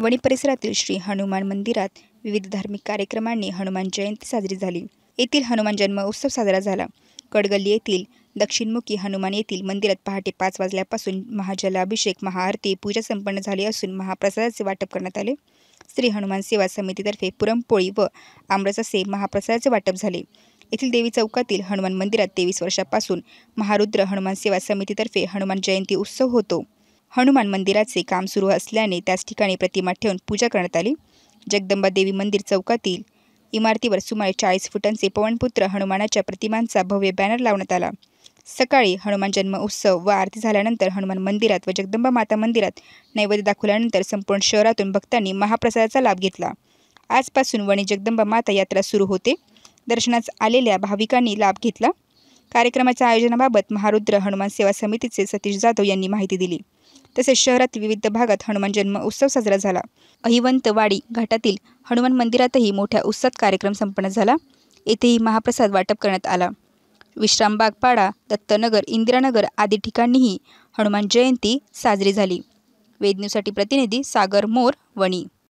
वणी परिसरातील श्री हनुमान मंदिरात विविध धार्मिक कार्यक्रमांनी हनुमान जयंती साजरी झाली। येथील हनुमान जन्म उत्सव साजरा झाला। कडगल्ली येथील दक्षिणमुखी हनुमान येथील मंदिरात पहाटे 5 वाजल्यापासून महाजलाभिषेक, महाआरती, पूजा संपन्न झाली असून महाप्रसादाचे वाटप करण्यात आले। श्री हनुमान सेवा समितीतर्फे पुरणपोळी व आमरसाचे महाप्रसादाचे वाटप झाले। येथील देवी चौकातील हनुमान मंदिरात 23 वर्षापासून महारुद्र हनुमान सेवा समितीतर्फे हनुमान जयंती उत्सव होतो। हनुमान मंदिराचे काम सुरू असल्याने त्याच ठिकाणी प्रतिमा ठेवून पूजा करण्यात आली। जगदंबा देवी मंदिर चौकातील इमारतीवर सुमारे 40 फुटांचे पवनपुत्र हनुमानाच्या प्रतिमांचा भव्य बॅनर लावण्यात आला। सकाळी हनुमान जन्म उत्सव व आरती झाल्यानंतर हनुमान मंदिरात व जगदंबा माता मंदिरात नैवेद्य दाखवल्यानंतर संपूर्ण शहरातून भक्तांनी महाप्रसादाचा लाभ घेतला। आजपासून वणी जगदंबा माता यात्रा सुरू होते। दर्शनास आलेल्या भाविकांनी लाभ घेतला। कार्यक्रमाच्या आयोजनाबाबत महारुद्र हनुमान सेवा समितीचे सतीश जाधव यांनी माहिती दिली। तसेच शहरातील विविध भागात हनुमान जन्म उत्सव साजरा झाला। अहिवंतवाडी घाटातील हनुमान मंदिरातही मोठ्या उत्साहात कार्यक्रम संपन्न झाला। येथेही महाप्रसाद वाटप करण्यात आला। विश्रामबाग पाडा, दत्तनगर, इंदिरानगर आदी ठिकाणीही हनुमान जयंती साजरी झाली। वेद न्यूजसाठी प्रतिनिधी सागर मोर, वणी।